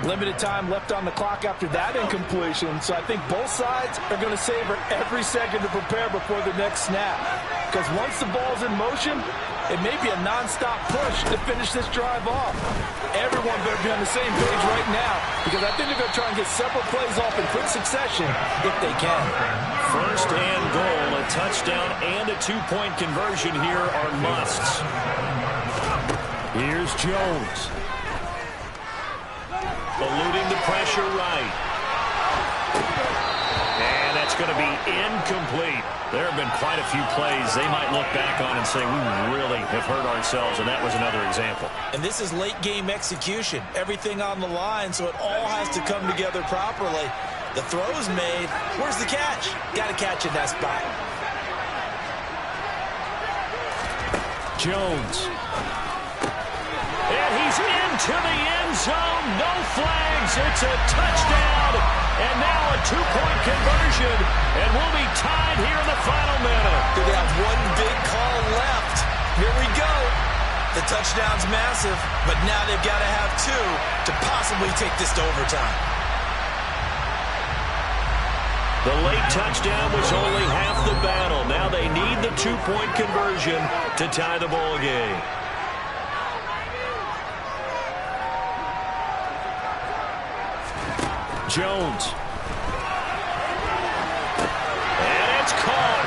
Limited time left on the clock after that incompletion, so I think both sides are going to savor every second to prepare before the next snap. Because once the ball's in motion, it may be a nonstop push to finish this drive off. Everyone better be on the same page right now, because I think they're going to try and get several plays off in quick succession if they can. 1st and goal, a touchdown and a 2-point conversion here are musts. Here's Jones. Eluding the pressure right. And that's going to be incomplete. There have been quite a few plays they might look back on and say, we really have hurt ourselves, and that was another example. And this is late game execution. Everything on the line, so it all has to come together properly. The throw's made. Where's the catch? Got to catch in that spot. Jones. And he's into the end zone. No flags. It's a touchdown. And now a 2-point conversion. And we'll be tied here in the final minute. They have one big call left. Here we go. The touchdown's massive, but now they've got to have 2 to possibly take this to overtime. The late touchdown was only half the battle. Now they need the 2-point conversion to tie the ball game. Jones. And it's caught.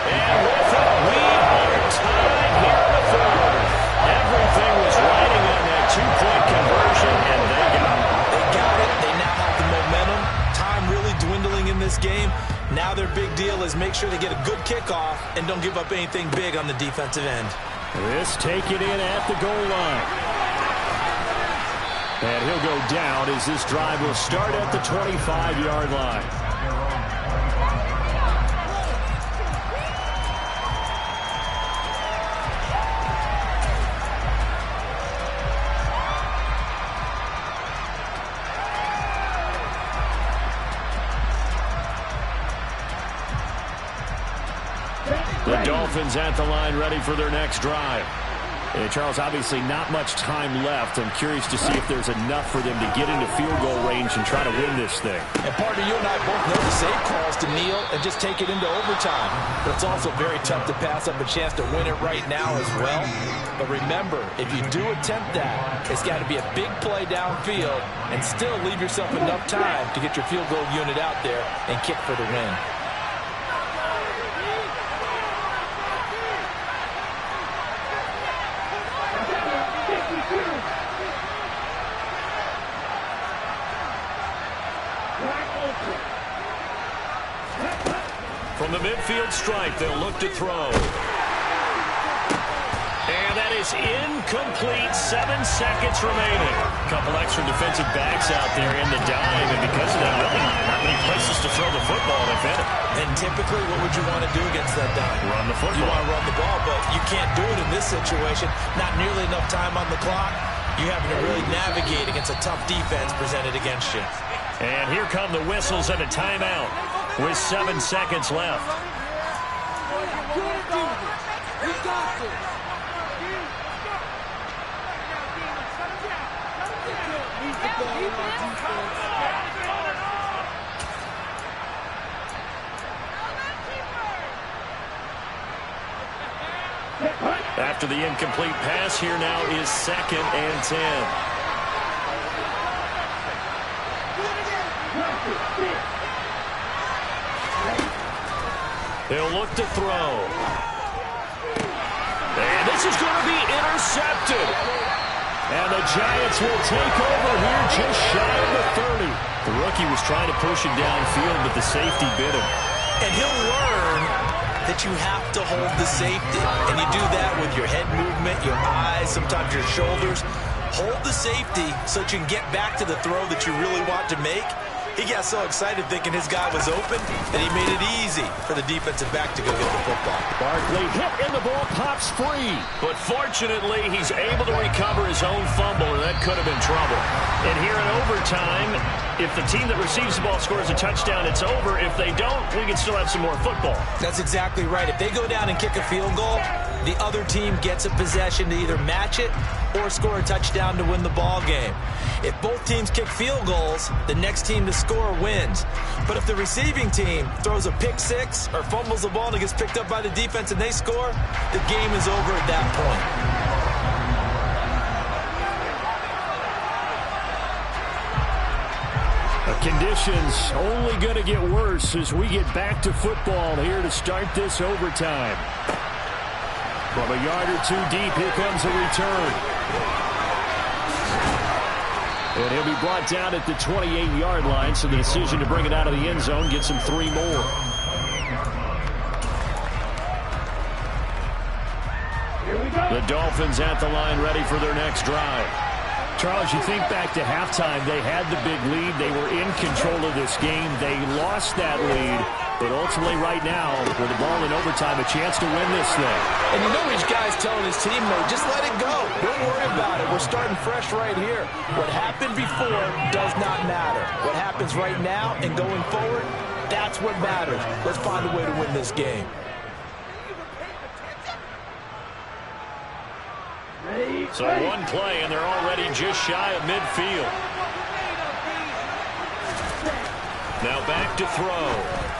And with it, we are tied here in the third. Everything was riding on that two-point conversion, and they got it. They got it. They now have the momentum. Time really dwindling in this game. Now their big deal is make sure they get a good kickoff and don't give up anything big on the defensive end. This taken in at the goal line. And he'll go down as this drive will start at the 25-yard line. The Dolphins at the line ready for their next drive. And Charles, obviously not much time left. I'm curious to see if there's enough for them to get into field goal range and try to win this thing. And partner, you and I both know the safe calls to kneel and just take it into overtime. But it's also very tough to pass up a chance to win it right now as well. But remember, if you do attempt that, it's got to be a big play downfield and still leave yourself enough time to get your field goal unit out there and kick for the win. From the midfield stripe, they'll look to throw. And that is incomplete. 7 seconds remaining. A couple extra defensive backs out there in the dime, and because of that, really not many places to throw the football, if any. And typically, what would you want to do against that dime? Run the football. You want to run the ball, but you can't do it in this situation. Not nearly enough time on the clock. You having to really navigate against a tough defense presented against you. And here come the whistles and a timeout with 7 seconds left. After the incomplete pass, here now is 2nd and 10. They'll look to throw. And this is going to be intercepted. And the Giants will take over here just shy of the 30. The rookie was trying to push it downfield, but the safety bit him. And he'll learn that you have to hold the safety. And you do that with your head movement, your eyes, sometimes your shoulders. Hold the safety so that you can get back to the throw that you really want to make. He got so excited thinking his guy was open that he made it easy for the defensive back to go get the football. Barkley hit and the ball pops free. But fortunately, he's able to recover his own fumble, and that could have been trouble. And here in overtime, if the team that receives the ball scores a touchdown, it's over. If they don't, we can still have some more football. That's exactly right. If they go down and kick a field goal, the other team gets a possession to either match it or score a touchdown to win the ball game. If both teams kick field goals, the next team to score wins. But if the receiving team throws a pick six or fumbles the ball and it gets picked up by the defense and they score, the game is over at that point. The conditions only going to get worse as we get back to football here to start this overtime. From a yard or two deep, here comes a return. And he'll be brought down at the 28-yard line, so the decision to bring it out of the end zone gets him 3 more. The Dolphins at the line ready for their next drive. Charles, you think back to halftime, they had the big lead. They were in control of this game. They lost that lead. But ultimately right now, with the ball in overtime, a chance to win this thing. And you know each guy's telling his teammate, just let it go. Don't worry about it. We're starting fresh right here. What happened before does not matter. What happens right now and going forward, that's what matters. Let's find a way to win this game. So one play, and they're already just shy of midfield. Now back to throw.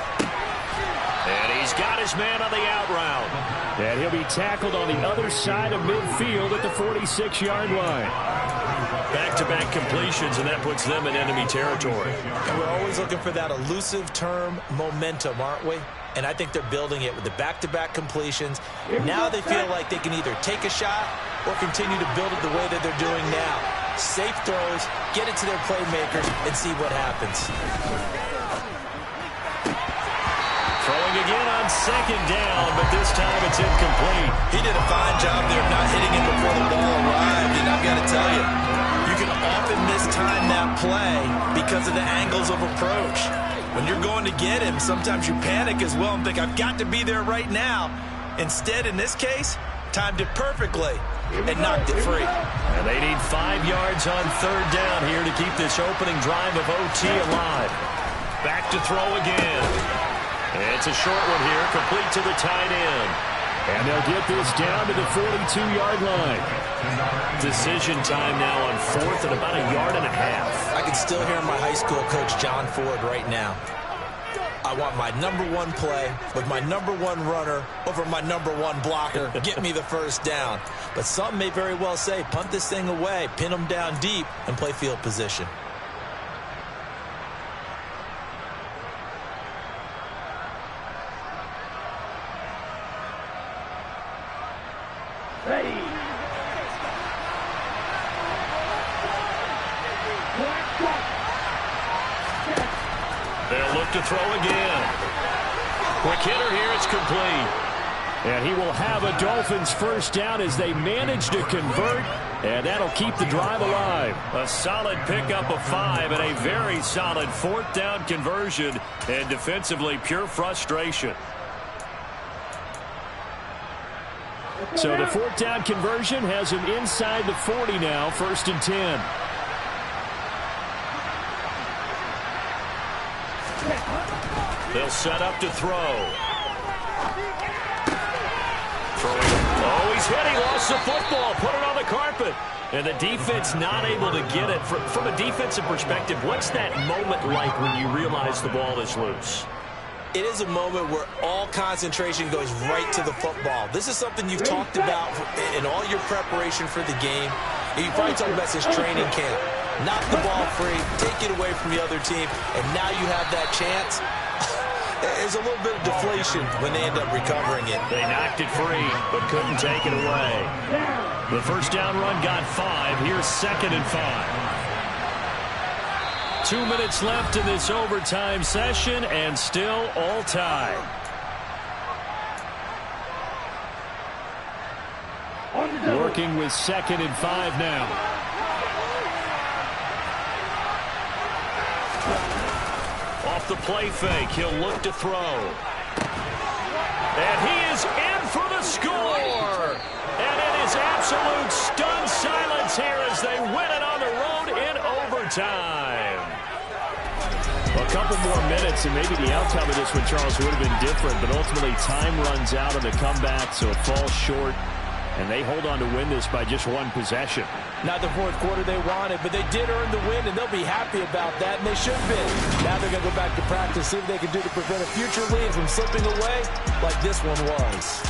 And he's got his man on the out route. And he'll be tackled on the other side of midfield at the 46-yard line. Back-to-back completions, and that puts them in enemy territory. And we're always looking for that elusive term momentum, aren't we? And I think they're building it with the back-to-back completions. Now they feel like they can either take a shot or continue to build it the way that they're doing now. Safe throws, get it to their playmakers, and see what happens. Throwing again on second down, but this time it's incomplete. He did a fine job there of not hitting it before the ball arrived, and I've got to tell you, you can often mistime that play because of the angles of approach. When you're going to get him, sometimes you panic as well and think, I've got to be there right now. Instead, in this case, timed it perfectly and knocked it free. And they need 5 yards on third down here to keep this opening drive of OT alive. Back to throw again. It's a short one here, complete to the tight end. And they'll get this down to the 42-yard line. Decision time now on fourth and about 1.5 yards. I can still hear my high school coach, John Ford, right now. I want my #1 play with my #1 runner over my #1 blocker. Get me the first down. But some may very well say, punt this thing away, pin them down deep, and play field position. Ready. They'll look to throw again. Quick hitter here, it's complete. And he will have a Dolphins first down as they manage to convert, and that'll keep the drive alive. A solid pickup of 5 and a very solid 4th down conversion, and defensively pure frustration. So the 4th down conversion has him inside the 40 now, 1st and 10. They'll set up to throw. Oh, he's hit. He lost the football. Put it on the carpet. And the defense not able to get it. From a defensive perspective, what's that moment like when you realize the ball is loose? It is a moment where all concentration goes right to the football. This is something you've talked about in all your preparation for the game. You probably talked about since training camp. Knock the ball free, take it away from the other team, and now you have that chance. There's a little bit of deflation when they end up recovering it. They knocked it free, but couldn't take it away. The first down run got 5. Here's 2nd and 5. 2 minutes left in this overtime session, and still all tied. Working with 2nd and 5 now. Off the play fake, he'll look to throw. And he is in for the score. And it is absolute stunned silence here as they win it on the road in overtime. A couple more minutes, and maybe the outcome of this one, Charles, would have been different. But ultimately, time runs out on the comeback, so it falls short. And they hold on to win this by just 1 possession. Not the 4th quarter they wanted, but they did earn the win, and they'll be happy about that, and they should be. Now they're going to go back to practice, see what they can do to prevent a future lead from slipping away like this one was.